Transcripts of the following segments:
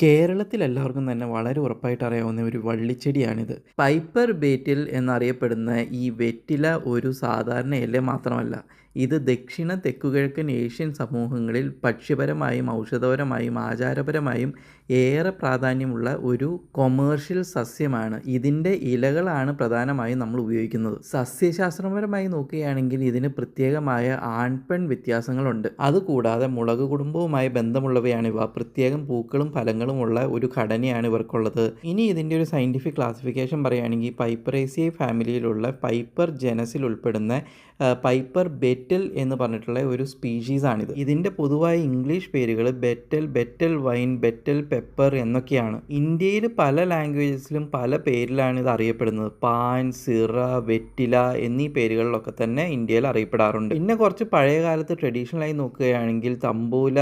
കേരളത്തിൽ എല്ലാവർക്കും തന്നെ വളരെ ഉറപ്പായിട്ട് അറിയാവുന്ന ഒരു വള്ളിച്ചെടിയാണിത്. പൈപ്പർ ബേറ്റിൽ എന്നറിയപ്പെടുന്ന ഈ വെറ്റില ഒരു സാധാരണ ഇല മാത്രമല്ല. ഇത് ദക്ഷിണ തെക്കുകിഴക്കൻ ഏഷ്യൻ സമൂഹങ്ങളിൽ ഭക്ഷ്യപരമായും ഔഷധപരമായും ആചാരപരമായും ഏറെ പ്രാധാന്യമുള്ള ഒരു കൊമേഴ്ഷ്യൽ സസ്യമാണ്. ഇതിൻ്റെ ഇലകളാണ് പ്രധാനമായും നമ്മൾ ഉപയോഗിക്കുന്നത്. സസ്യശാസ്ത്രപരമായി നോക്കുകയാണെങ്കിൽ ഇതിന് പ്രത്യേകമായ ആൺപെൺ വ്യത്യാസങ്ങളുണ്ട്. അതുകൂടാതെ മുളക് കുടുംബവുമായി ബന്ധമുള്ളവയാണിവ. പ്രത്യേകം പൂക്കളും ഫലങ്ങളുമുള്ള ഒരു ഘടനയാണ് ഇവർക്കുള്ളത്. ഇനി ഇതിൻ്റെ ഒരു സയൻറ്റിഫിക് ക്ലാസിഫിക്കേഷൻ പറയുകയാണെങ്കിൽ പൈപ്പറേസിയേ ഫാമിലിയിലുള്ള പൈപ്പർ ജനസിൽ ഉൾപ്പെടുന്ന പൈപ്പർ ബെറ്റൽ എന്ന് പറഞ്ഞിട്ടുള്ള ഒരു സ്പീഷീസാണിത്. ഇതിൻ്റെ പൊതുവായ ഇംഗ്ലീഷ് പേരുകൾ ബെറ്റൽ വൈൻ, ബെറ്റൽ പെപ്പർ എന്നൊക്കെയാണ്. ഇന്ത്യയിൽ പല ലാംഗ്വേജസിലും പല പേരിലാണ് ഇത് അറിയപ്പെടുന്നത്. പാൻ, സിറ, വെറ്റില എന്നീ പേരുകളിലൊക്കെ തന്നെ ഇന്ത്യയിൽ അറിയപ്പെടാറുണ്ട്. പിന്നെ കുറച്ച് പഴയ കാലത്ത് ട്രഡീഷണലായി നോക്കുകയാണെങ്കിൽ തമ്പൂല,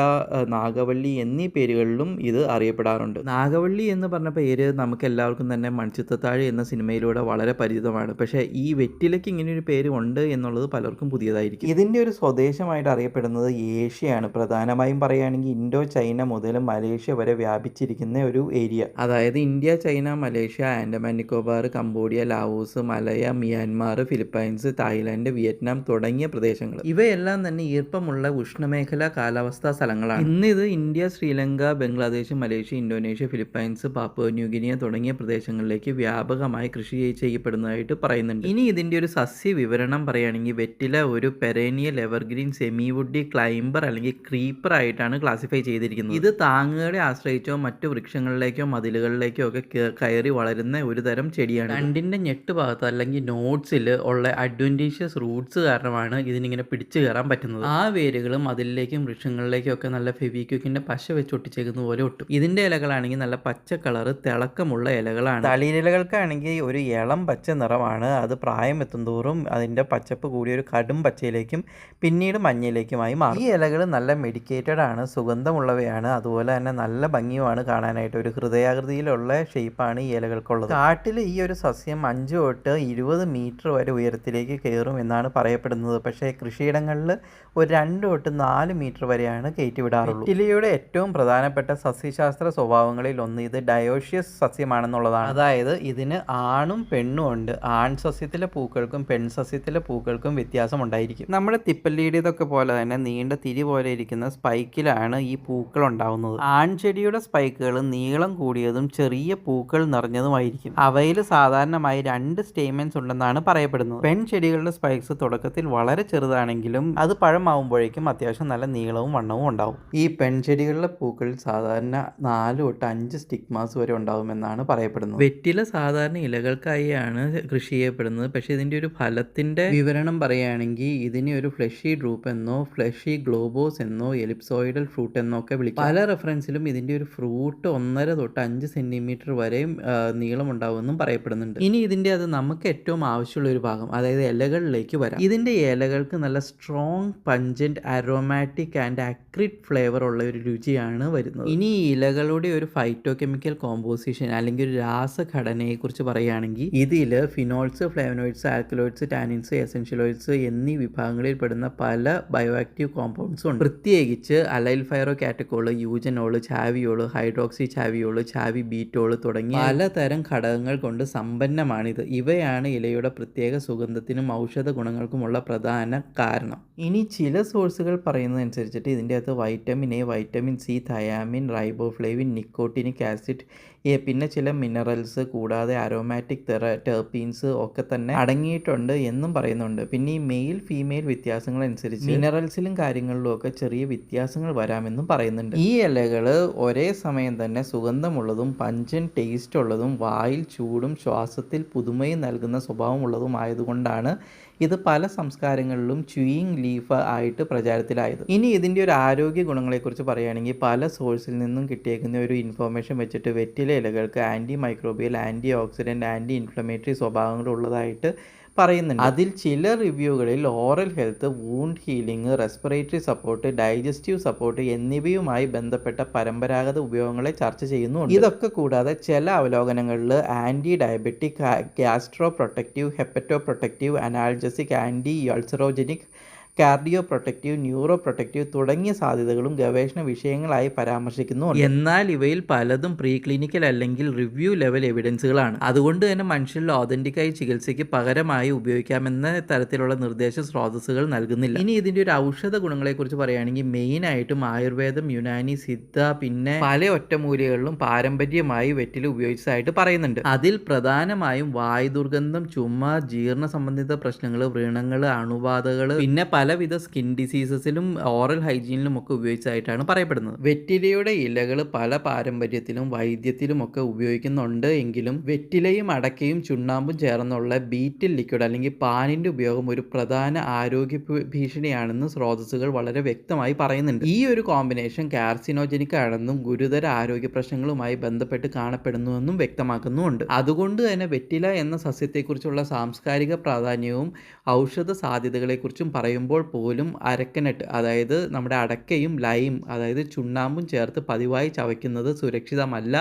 നാഗവള്ളി എന്നീ പേരുകളിലും ഇത് അറിയപ്പെടാറുണ്ട്. നാഗവള്ളി എന്ന് പറഞ്ഞ പേര് നമുക്ക് എല്ലാവർക്കും തന്നെ മൺചിത്രത്താഴ് എന്ന സിനിമയിലൂടെ വളരെ പരിചിതമാണ്. പക്ഷേ ഈ വെറ്റിലയ്ക്ക് ഇങ്ങനെയൊരു പേര് ഉണ്ട് എന്നുള്ളത് പലർക്കും പുതിയതായിരിക്കും. ഇതിൻ്റെ ഒരു സ്വദേശമായിട്ട് അറിയപ്പെടുന്നത് ഏഷ്യയാണ്. പ്രധാനമായും പറയുകയാണെങ്കിൽ ഇൻഡോ ചൈന മുതൽ മലേഷ്യ വരെ വ്യാപിച്ചിരിക്കുന്ന ഒരു ഏരിയ. അതായത് India, China, Malaysia, Andaman Nicobar, Cambodia, Laos, Malaya, Myanmar, Philippines, Thailand, Vietnam തുടങ്ങിയ പ്രദേശങ്ങൾ. ഇവയെല്ലാം തന്നെ ഈർപ്പമുള്ള ഉഷ്ണമേഖല കാലാവസ്ഥാ സ്ഥലങ്ങളാണ്. ഇന്ന് ഇത് India, Sri Lanka, Bangladesh, Malaysia, Indonesia, Philippines, Papua New Guinea തുടങ്ങിയ പ്രദേശങ്ങളിലേക്ക് വ്യാപകമായി കൃഷി ചെയ്യപ്പെടുന്നതായിട്ട് പറയുന്നുണ്ട്. ഇനി ഇതിൻ്റെ ഒരു സസ്യ വിവരണം പറയുകയാണെങ്കിൽ വെറ്റില ഒരു പെരേനിയൽ എവർഗ്രീൻ സെമി വുഡി ക്ലൈംബർ അല്ലെങ്കിൽ ക്രീപ്പർ ആയിട്ടാണ് ക്ലാസിഫൈ ചെയ്തിരിക്കുന്നത്. ഇത് താങ്ങുകളെ ആശ്രയിച്ചോ മറ്റു വൃക്ഷങ്ങളിലേക്കോ മതിലുകളിലേക്കോ ഒക്കെ കയറി വളരുന്ന ഒരു തരം ചെടിയാണ്. രണ്ടിൻ്റെ ഞെട്ട് ഭാഗത്ത് അല്ലെങ്കിൽ നോട്ട്സിൽ ഉള്ള അഡ്വൻറ്റീഷ്യസ് റൂട്ട്സ് കാരണമാണ് ഇതിനിങ്ങനെ പിടിച്ചു കയറാൻ പറ്റുന്നത്. ആ വേരുകളും മതിലിലേക്കും വൃക്ഷങ്ങളിലേക്കും ഒക്കെ നല്ല ഫെവിക്വിക്കിൻ്റെ പശ വെച്ച് ഒട്ടിച്ചേക്കുന്ന പോലെ ഒട്ടും. ഇതിൻ്റെ ഇലകളാണെങ്കിൽ നല്ല പച്ച കളറ് തിളക്കമുള്ള ഇലകളാണ്. തളിരിലകൾക്കാണെങ്കിൽ ഒരു ഇളം പച്ച നിറമാണ്. അത് പ്രായം എത്തുന്തോറും അതിൻ്റെ പച്ചപ്പ് കൂടി ഒരു കടും പച്ചയിലേക്കും പിന്നീട് മഞ്ഞയിലേക്കുമായി മാറും. ഈ ഇലകൾ നല്ല മെഡിക്കേറ്റഡ് ആണ്, സുഗന്ധമുള്ളവയാണ്, അതുപോലെ തന്നെ നല്ല ഭംഗിയുമാണ് കാണാനായിട്ട്. ഒരു ഹൃദയാകൃതിയിലുള്ള ഷേപ്പാണ് ഈ ഇലകൾക്കുള്ളത്. കാട്ടിൽ ഈ ഒരു സസ്യം 5 തൊട്ട് 20 മീറ്റർ വരെ ഉയരത്തിലേക്ക് കയറും എന്നാണ് പറയപ്പെടുന്നത്. പക്ഷേ കൃഷിയിടങ്ങളിൽ ഒരു 2 തൊട്ട് 4 മീറ്റർ വരെയാണ് കയറ്റിവിടാറുള്ളൂ. വെറ്റിലയുടെ ഏറ്റവും പ്രധാനപ്പെട്ട സസ്യശാസ്ത്ര സ്വഭാവങ്ങളിൽ ഒന്ന് ഇത് ഡയോഷ്യസ് സസ്യമാണെന്നുള്ളതാണ്. അതായത് ഇതിന് ആണും പെണ്ണും ഉണ്ട്. ആൺ സസ്യത്തിലെ പൂക്കൾക്കും പെൺ സസ്യത്തിലെ പൂക്കൾക്കും വ്യത്യാസം ഉണ്ടായിരിക്കും. നമ്മുടെ തിപ്പല്ലിയുടേതൊക്കെ പോലെ തന്നെ നീണ്ട തിരി പോലെ ഇരിക്കുന്ന സ്പൈക്കിലാണ് ഈ പൂക്കൾ ഉണ്ടാവുന്നത്. ആൺചെടിയുടെ സ്പൈക്കുകൾ നീളം കൂടിയതും ചെറിയ പൂക്കൾ നിറഞ്ഞതുമായിരിക്കും. അവയിൽ സാധാരണമായി 2 സ്റ്റേമെൻസ് ഉണ്ടെന്നാണ് പറയപ്പെടുന്നത്. പെൺചെടികളുടെ സ്പൈക്സ് തുടക്കത്തിൽ വളരെ ചെറുതാണെങ്കിലും അത് പഴമാവുമ്പോഴേക്കും അത്യാവശ്യം നല്ല നീളവും വണ്ണവും ഉണ്ടാവും. ഈ പെൺചെടികളുടെ പൂക്കളിൽ സാധാരണ 4 തൊട്ട് 5 സ്റ്റിഗ്മാസ് വരെ ഉണ്ടാവുമെന്നാണ് പറയപ്പെടുന്നത്. വെറ്റില സാധാരണ ഇലകൾക്കായാണ് കൃഷി ചെയ്യപ്പെടുന്നത്. പക്ഷേ ഇതിൻ്റെ ഒരു ഫലത്തിൻ്റെ വിവരണം പറയുകയാണെങ്കിൽ ഇതിനെ ഒരു ഫ്ലഷി ഡ്രൂപ്പ് എന്നോ ഫ്ലഷി ഗ്ലോബോസ് എന്നോ എലിപ്സോയിഡൽ ഫ്രൂട്ട് എന്നോ ഒക്കെ വിളിക്കും. പല റെഫറൻസിലും ഇതിൻ്റെ ഒരു ഫ്രൂട്ട് 1.5 തൊട്ട് 5 സെൻറ്റിമീറ്റർ വരെയും നീളമുണ്ടാവുമെന്നും പറയപ്പെടുന്നുണ്ട്. ഇനി ഇതിൻ്റെ അത് നമുക്ക് ഏറ്റവും ആവശ്യമുള്ള ഒരു ഭാഗം, അതായത് ഇലകളിലേക്ക് വരാം. ഇതിൻ്റെ ഇലകൾക്ക് നല്ല strong, pungent, aromatic and acrid flavour ഉള്ള ഒരു രുചിയാണ് വരുന്നത്. ഇനി ഈ ഇലകളുടെ ഒരു ഫൈറ്റോ കെമിക്കൽ കോമ്പോസിഷൻ അല്ലെങ്കിൽ ഒരു രാസഘടനയെക്കുറിച്ച് പറയുകയാണെങ്കിൽ ഇതിൽ phenols, flavonoids, alkaloids, tannins, essential oils എന്നീ വിഭാഗങ്ങളിൽ പെടുന്ന പല ബയോ ആക്റ്റീവ് കോമ്പൗണ്ട്സും ഉണ്ട്. പ്രത്യേകിച്ച് അലൈൽ ഫൈറോ കാറ്റക്കോള്, യൂജനോള്, ചാവിയോള്, ഹൈഡ്രോക്സി ചാവിയോള്, ചാവി ബീറ്റോള് തുടങ്ങിയ പലതരം ഘടകങ്ങൾ കൊണ്ട് സമ്പന്നമാണിത്. ഇവയാണ് ഇലയുടെ പ്രത്യേക സുഗന്ധത്തിനും ഔഷധ ഗുണങ്ങൾക്കുമുള്ള പ്രധാന കാരണം. ഇനി ചില സോഴ്സുകൾ പറയുന്നതനുസരിച്ചിട്ട് ഇതിൻ്റെ അകത്ത് vitamin A, vitamin C, thiamine, riboflavin, nicotinic acid, പിന്നെ ചില മിനറൽസ് കൂടാതെ അരോമാറ്റിക് ടെർപീൻസ് ഒക്കെ തന്നെ അടങ്ങിയിട്ടുണ്ട് എന്നും പറയുന്നുണ്ട്. പിന്നെ ഈ മെയിൽ ഫീമെയിൽ വ്യത്യാസങ്ങൾ അനുസരിച്ച് മിനറൽസിലും കാര്യങ്ങളിലും ഒക്കെ ചെറിയ വ്യത്യാസങ്ങൾ വരാമെന്നും പറയുന്നുണ്ട്. ഈ ഇലകൾ ഒരേ സമയം തന്നെ സുഗന്ധമുള്ളതും പഞ്ചൻ ടേസ്റ്റ് ഉള്ളതും വായിൽ ചൂടും ശ്വാസത്തിൽ പുതുമയും നൽകുന്ന സ്വഭാവമുള്ളതും ആയതുകൊണ്ടാണ് ഇത് പല സംസ്കാരങ്ങളിലും ച്യൂയിങ് ലീഫ് ആയിട്ട് പ്രചാരത്തിലായത്. ഇനി ഇതിൻ്റെ ഒരു ആരോഗ്യ ഗുണങ്ങളെക്കുറിച്ച് പറയുകയാണെങ്കിൽ പല സോഴ്സിൽ നിന്നും കിട്ടിയേക്കുന്ന ഒരു ഇൻഫോർമേഷൻ വെച്ചിട്ട് വെറ്റില ഇലകൾക്ക് antimicrobial, antioxidant, anti inflammatory സ്വഭാവങ്ങൾ ഉള്ളതായിട്ട് പറയുന്നുണ്ട്. അതിൽ ചില റിവ്യൂകളിൽ oral health, wound healing, respiratory support, digestive support എന്നിവയുമായി ബന്ധപ്പെട്ട പരമ്പരാഗത ഉപയോഗങ്ങളെ ചർച്ച ചെയ്യുന്നുണ്ട്. ഇതൊക്കെ കൂടാതെ ചില അവലോകനങ്ങളിൽ antidiabetic, gastroprotective, hepatoprotective, analgesic, antiulcerogenic, cardioprotective, neuroprotective തുടങ്ങിയ സാധ്യതകളും ഗവേഷണ വിഷയങ്ങളായി പരാമർശിക്കുന്നുണ്ട്. എന്നാൽ ഇവയിൽ പലതും പ്രീ ക്ലിനിക്കൽ അല്ലെങ്കിൽ റിവ്യൂ ലെവൽ എവിഡൻസുകളാണ്. അതുകൊണ്ട് തന്നെ മനുഷ്യരിൽ ഓതന്റിക്കായി ചികിത്സയ്ക്ക് പകരമായി ഉപയോഗിക്കാമെന്ന തരത്തിലുള്ള നിർദ്ദേശ സ്രോതസ്സുകൾ നൽകുന്നില്ല. ഇനി ഇതിൻ്റെ ഒരു ഔഷധ ഗുണങ്ങളെക്കുറിച്ച് പറയുകയാണെങ്കിൽ മെയിനായിട്ടും ആയുർവേദം, യുനാനി, സിദ്ധ, പിന്നെ പല ഒറ്റമൂലികളിലും പാരമ്പര്യമായി വെറ്റില ഉപയോഗിച്ചതായിട്ട് പറയുന്നുണ്ട്. അതിൽ പ്രധാനമായും വായുദുർഗന്ധം, ചുമ, ജീർണ സംബന്ധിത പ്രശ്നങ്ങൾ, വ്രണങ്ങൾ, അണുബാധകൾ, പിന്നെ പലവിധ സ്കിൻ ഡിസീസസിലും ഓറൽ ഹൈജീനിലും ഒക്കെ ഉപയോഗിച്ചതായിട്ടാണ് പറയപ്പെടുന്നത്. വെറ്റിലയുടെ ഇലകൾ പല പാരമ്പര്യത്തിലും വൈദ്യത്തിലും ഒക്കെ ഉപയോഗിക്കുന്നുണ്ട് എങ്കിലും വെറ്റിലയും അടക്കയും ചുണ്ണാമ്പും ചേർന്നുള്ള ബീറ്റിൽ ലിക്വിഡ് അല്ലെങ്കിൽ പാനിന്റെ ഉപയോഗം ഒരു പ്രധാന ആരോഗ്യ ഭീഷണിയാണെന്ന് സ്രോതസ്സുകൾ വളരെ വ്യക്തമായി പറയുന്നുണ്ട്. ഈ ഒരു കോമ്പിനേഷൻ കാർസിനോജനിക് ആണെന്നും ഗുരുതര ആരോഗ്യ പ്രശ്നങ്ങളുമായി ബന്ധപ്പെട്ട് കാണപ്പെടുന്നുവെന്നും വ്യക്തമാക്കുന്നുമുണ്ട്. അതുകൊണ്ട് തന്നെ വെറ്റില എന്ന സസ്യത്തെക്കുറിച്ചുള്ള സാംസ്കാരിക പ്രാധാന്യവും ഔഷധ സാധ്യതകളെക്കുറിച്ചും പറയുമ്പോൾ പോലും അരക്കനട്ട്, അതായത് നമ്മുടെ അടക്കയും ലൈം, അതായത് ചുണ്ണാമ്പും ചേർത്ത് പതിവായി ചവയ്ക്കുന്നത് സുരക്ഷിതമല്ല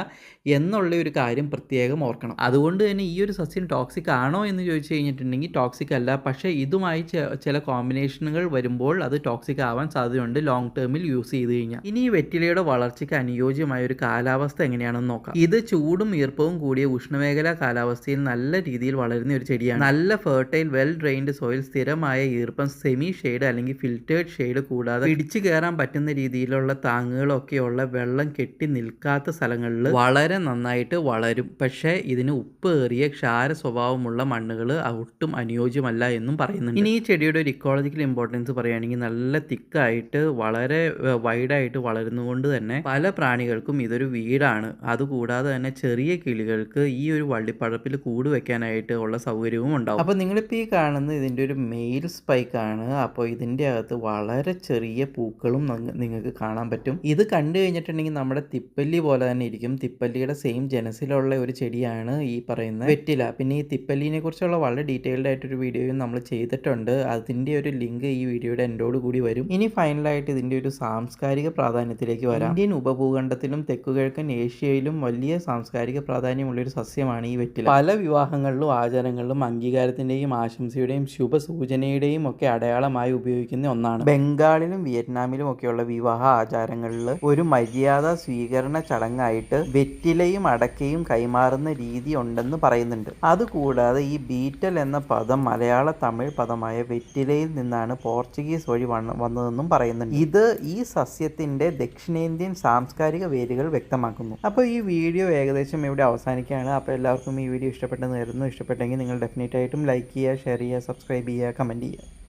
എന്നുള്ള ഒരു കാര്യം പ്രത്യേകം ഓർക്കണം. അതുകൊണ്ട് തന്നെ ഈ ഒരു സസ്യം ടോക്സിക് ആണോ എന്ന് ചോദിച്ചു കഴിഞ്ഞിട്ടുണ്ടെങ്കിൽ ടോക്സിക് അല്ല. പക്ഷേ ഇതുമായി ചില കോമ്പിനേഷനുകൾ വരുമ്പോൾ അത് ടോക്സിക് ആവാൻ സാധ്യതയുണ്ട് ലോങ് ടേമിൽ യൂസ് ചെയ്ത് കഴിഞ്ഞാൽ. ഇനി ഈ വെറ്റിലയുടെ വളർച്ചയ്ക്ക് അനുയോജ്യമായ ഒരു കാലാവസ്ഥ എങ്ങനെയാണെന്ന് നോക്കാം. ഇത് ചൂടും ഈർപ്പവും കൂടിയ ഉഷ്ണമേഖലാ കാലാവസ്ഥയിൽ നല്ല രീതിയിൽ വളരുന്ന ഒരു ചെടിയാണ്. നല്ല ഫെർട്ടൈൽ, വെൽ ഡ്രെയിൻഡ് സോയിൽ, സ്ഥിരമായ ഈർപ്പം, സെമി ഷെയ്ഡ് അല്ലെങ്കിൽ ഫിൽറ്റേർഡ് ഷെയ്ഡ് കൂടാതെ പിടിച്ചു കയറാൻ പറ്റുന്ന രീതിയിലുള്ള താങ്ങുകളൊക്കെയുള്ള വെള്ളം കെട്ടി നിൽക്കാത്ത സ്ഥലങ്ങളിൽ വളരെ നന്നായിട്ട് വളരും. പക്ഷേ ഇതിന് ഉപ്പേറിയ ക്ഷാര സ്വഭാവമുള്ള മണ്ണുകൾ ഒട്ടും അനുയോജ്യമല്ല എന്നും പറയുന്നുണ്ട്. ഇനി ഈ ചെടിയുടെ ഒരു ഇക്കോളജിക്കൽ ഇമ്പോർട്ടൻസ് പറയുകയാണെങ്കിൽ നല്ല തിക്കായിട്ട് വളരെ വൈഡായിട്ട് വളരുന്നതുകൊണ്ട് തന്നെ പല പ്രാണികൾക്കും ഇതൊരു വീടാണ്. അതുകൂടാതെ തന്നെ ചെറിയ കിളികൾക്ക് ഈ ഒരു വള്ളിപ്പടർപ്പിൽ കൂട് വെക്കാനായിട്ട് ഉള്ള സൗകര്യവും ഉണ്ടാവും. അപ്പോൾ നിങ്ങളിപ്പോൾ ഈ കാണുന്നത് ഇതിൻ്റെ ഒരു മെയിൽ സ്പൈക്കാണ്. അപ്പോൾ ഇതിൻ്റെ അകത്ത് വളരെ ചെറിയ പൂക്കളും നിങ്ങൾക്ക് കാണാൻ പറ്റും. ഇത് കണ്ടു കഴിഞ്ഞിട്ടുണ്ടെങ്കിൽ നമ്മുടെ തിപ്പല്ലി പോലെ തന്നെ ഇരിക്കും. തിപ്പല്ലിയുടെ സെയിം ജനസിലുള്ള ഒരു ചെടിയാണ് ഈ പറയുന്ന വെറ്റില. പിന്നെ ഈ തിപ്പല്ലിനെ കുറിച്ചുള്ള വളരെ ഡീറ്റെയിൽഡ് ആയിട്ടൊരു വീഡിയോയും നമ്മൾ ചെയ്തിട്ടുണ്ട്. അതിൻ്റെ ഒരു ലിങ്ക് ഈ വീഡിയോയുടെ എൻഡോട് കൂടി വരും. ഇനി ഫൈനലായിട്ട് ഇതിൻ്റെ ഒരു സാംസ്കാരിക പ്രാധാന്യത്തിലേക്ക് വരാം. ഇന്ത്യൻ ഉപഭൂഖണ്ഡത്തിലും തെക്കുകിഴക്കൻ ഏഷ്യയിലും വലിയ സാംസ്കാരിക പ്രാധാന്യമുള്ളൊരു സസ്യമാണ് ഈ വെറ്റില. പല വിവാഹങ്ങളിലും ആചാരങ്ങളിലും അംഗീകാരത്തിൻ്റെയും ആശംസയുടെയും ശുഭസൂചനയുടെയും ഒക്കെ അടയാളമായി ഉപയോഗിക്കുന്ന ഒന്നാണ്. ബംഗാളിലും വിയറ്റ്നാമിലും ഒക്കെയുള്ള വിവാഹ ആചാരങ്ങളിൽ ഒരു മര്യാദ സ്വീകരണ ചടങ്ങായിട്ട് വെറ്റിലയും അടക്കയും കൈമാറുന്ന രീതി ഉണ്ടെന്ന് പറയുന്നുണ്ട്. അതുകൂടാതെ ഈ ബീറ്റൽ എന്ന പദം മലയാള തമിഴ് പദമായ വെറ്റിലയിൽ നിന്നാണ് പോർച്ചുഗീസ് വഴി വന്നതെന്നും പറയുന്നുണ്ട്. ഇത് ഈ സസ്യത്തിന്റെ ദക്ഷിണേന്ത്യൻ സാംസ്കാരിക വേരുകൾ വ്യക്തമാക്കുന്നു. അപ്പോൾ ഈ വീഡിയോ ഏകദേശം ഇവിടെ അവസാനിക്കുകയാണ്. അപ്പോൾ എല്ലാവർക്കും ഈ വീഡിയോ ഇഷ്ടപ്പെട്ടെന്ന് കരുതുന്നു. ഇഷ്ടപ്പെട്ടെങ്കിൽ നിങ്ങൾ ഡെഫിനറ്റായിട്ടും ലൈക്ക് ചെയ്യുക, ഷെയർ ചെയ്യുക, സബ്സ്ക്രൈബ് ചെയ്യുക, കമൻറ്റ് ചെയ്യുക.